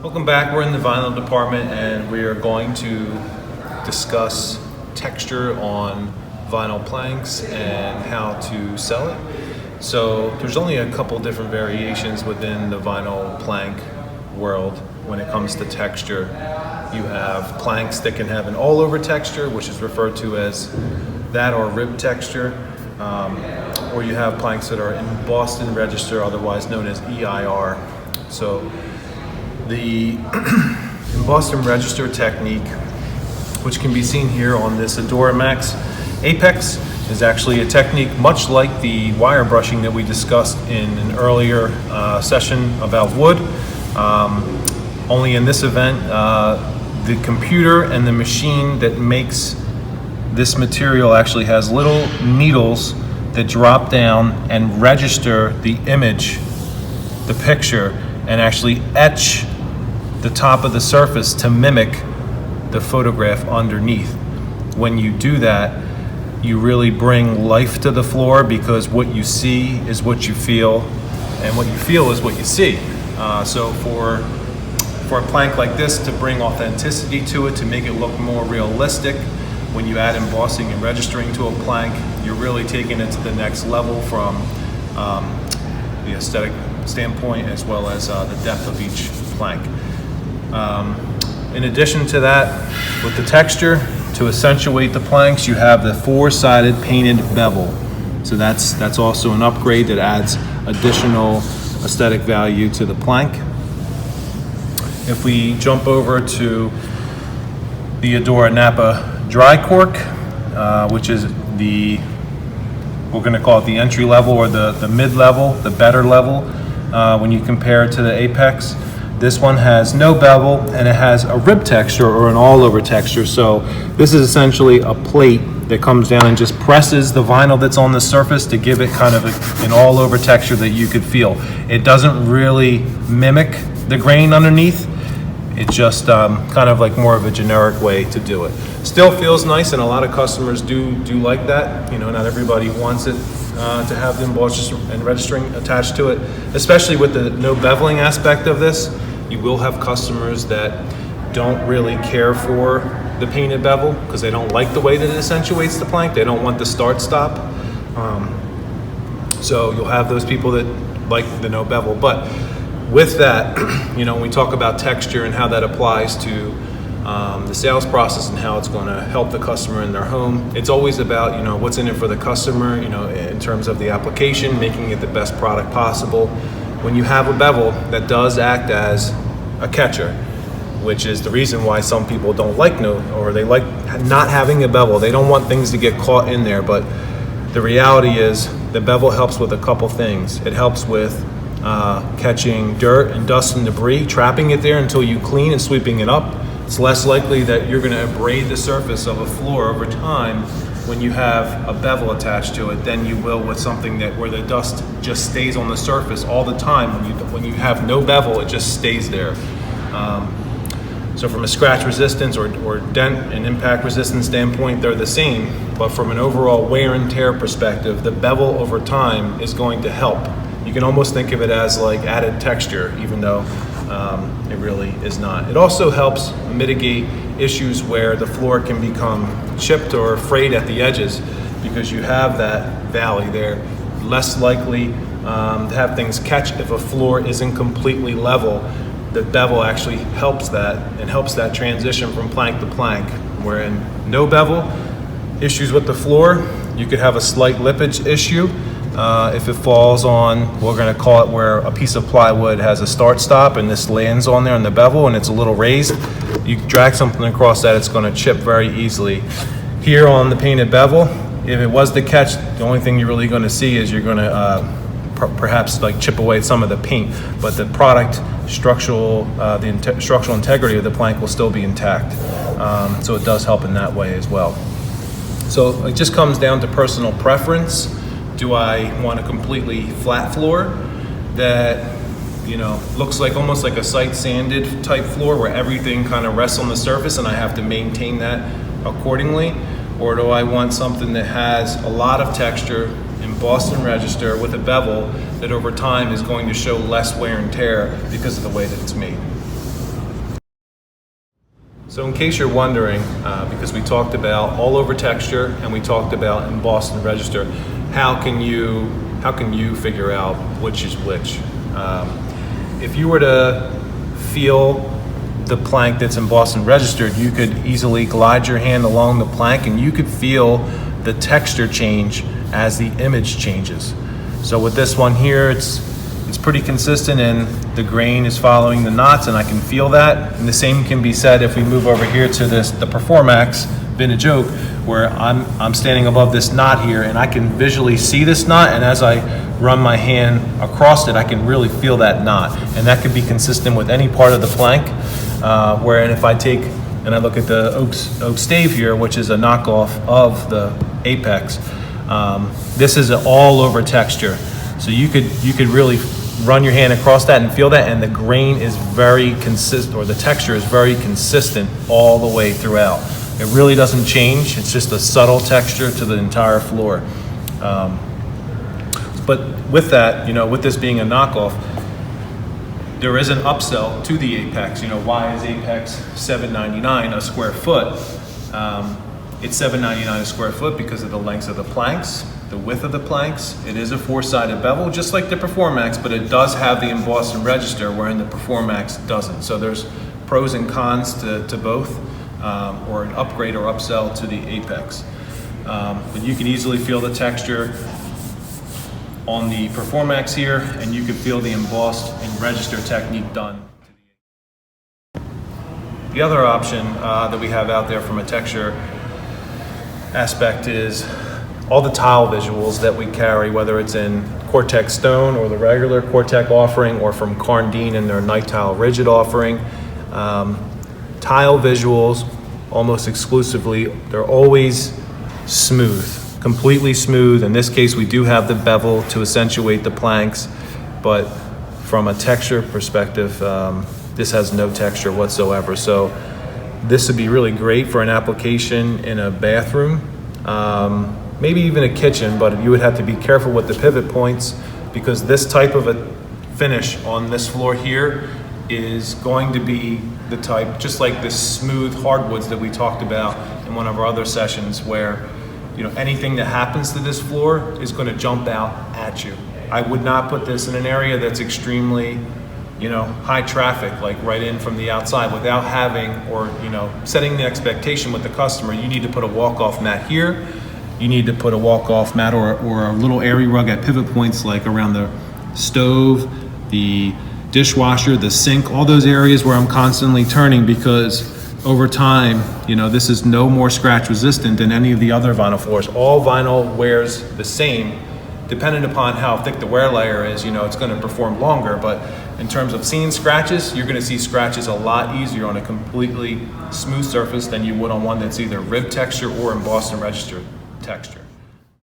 Welcome back. We're in the vinyl department and we are going to discuss texture on vinyl planks and how to sell it. So there's only a couple different variations within the vinyl plank world when it comes to texture. You have planks that can have an all-over texture, which is referred to as that or rib texture, or you have planks that are embossed register, otherwise known as EIR. So the embossed register technique, which can be seen here on this Adoramax Apex, is actually a technique much like the wire brushing that we discussed in an earlier session about wood. Only in this event, the computer and the machine that makes this material actually has little needles that drop down and register the image, the picture, and actually etch the top of the surface to mimic the photograph underneath. When you do that, you really bring life to the floor, because what you see is what you feel, and what you feel is what you see. So for a plank like this to bring authenticity to it, to make it look more realistic, when you add embossing and registering to a plank, you're really taking it to the next level from the aesthetic standpoint, as well as the depth of each plank. In addition to that, with the texture, to accentuate the planks, you have the four-sided painted bevel. So that's also an upgrade that adds additional aesthetic value to the plank. If we jump over to the Adora Napa Dry Cork, which is we're going to call it the entry level or the mid level, the better level, when you compare it to the Apex. This one has no bevel and it has a rib texture or an all-over texture. So this is essentially a plate that comes down and just presses the vinyl that's on the surface to give it kind of an all-over texture that you could feel. It doesn't really mimic the grain underneath. It's just kind of like more of a generic way to do it. Still feels nice, and a lot of customers do like that. You know, not everybody wants it to have the embossing and registering attached to it, especially with the no beveling aspect of this. You will have customers that don't really care for the painted bevel because they don't like the way that it accentuates the plank. They don't want the start-stop. So you'll have those people that like the no bevel. But with that, you know, when we talk about texture and how that applies to the sales process and how it's going to help the customer in their home, it's always about, you know, what's in it for the customer, you know, in terms of the application, making it the best product possible. When you have a bevel that does act as a catcher, which is the reason why some people don't like or they like not having a bevel. They don't want things to get caught in there, but the reality is the bevel helps with a couple things. It helps with catching dirt and dust and debris, trapping it there until you clean and sweeping it up. It's less likely that you're going to abrade the surface of a floor over time when you have a bevel attached to it than you will with something where the dust just stays on the surface all the time. When you have no bevel, it just stays there. So from a scratch resistance or dent and impact resistance standpoint, they're the same, but from an overall wear and tear perspective, the bevel over time is going to help. You can almost think of it as like added texture, even though it really is not. It also helps mitigate issues where the floor can become chipped or frayed at the edges, because you have that valley there. Less likely to have things catch if a floor isn't completely level. The bevel actually helps that and helps that transition from plank to plank. Where in no bevel, issues with the floor, you could have a slight lippage issue. If it falls on, we're going to call it where a piece of plywood has a start-stop and this lands on there on the bevel and it's a little raised, you drag something across that, it's going to chip very easily. Here on the painted bevel, if it was to catch, the only thing you're really going to see is you're going to perhaps like chip away some of the paint, but the product structural integrity of the plank will still be intact. So it does help in that way as well. So it just comes down to personal preference. Do I want a completely flat floor that, you know, looks like almost like a site sanded type floor where everything kind of rests on the surface and I have to maintain that accordingly? Or do I want something that has a lot of texture, embossed register with a bevel that over time is going to show less wear and tear because of the way that it's made? So in case you're wondering, because we talked about all over texture and we talked about embossed and register, how can you figure out which is which? If you were to feel the plank that's embossed and registered, you could easily glide your hand along the plank and you could feel the texture change as the image changes. So with this one here, it's pretty consistent and the grain is following the knots, and I can feel that. And the same can be said if we move over here to the Performax Vintage Oak, where I'm standing above this knot here and I can visually see this knot, and as I run my hand across it, I can really feel that knot. And that could be consistent with any part of the plank. Wherein if I take and I look at the oak stave here, which is a knockoff of the Apex, this is an all over texture. So you could really run your hand across that and feel that, and the grain is very consistent, or the texture is very consistent all the way throughout. It really doesn't change. It's just a subtle texture to the entire floor. But with that, with this being a knockoff, there is an upsell to the Apex. Why is Apex $7.99 a square foot? It's $7.99 a square foot because of the lengths of the planks, the width of the planks. It is a four-sided bevel, just like the Performax, but it does have the emboss and register, wherein the Performax doesn't. So there's pros and cons to both, or an upgrade or upsell to the Apex. But you can easily feel the texture on the Performax here, and you can feel the embossed and register technique done. The other option that we have out there from a texture aspect is all the tile visuals that we carry, whether it's in Cortec Stone or the regular Cortec offering, or from Karndean in their Night Tile Rigid offering. Tile visuals, almost exclusively, they're always smooth, completely smooth. In this case, we do have the bevel to accentuate the planks, but from a texture perspective, this has no texture whatsoever. So this would be really great for an application in a bathroom, maybe even a kitchen, but you would have to be careful with the pivot points, because this type of a finish on this floor here is going to be the type, just like the smooth hardwoods that we talked about in one of our other sessions, where anything that happens to this floor is going to jump out at you. I would not put this in an area that's extremely high traffic, like right in from the outside, without having, or setting the expectation with the customer. You need to put a walk-off mat here. You need to put a walk-off mat or a little airy rug at pivot points, like around the stove, the dishwasher, the sink, all those areas where I'm constantly turning, because over time, this is no more scratch resistant than any of the other vinyl floors. All vinyl wears the same. Depending upon how thick the wear layer is, it's going to perform longer, but in terms of seeing scratches, you're going to see scratches a lot easier on a completely smooth surface than you would on one that's either rib texture or embossed and registered texture.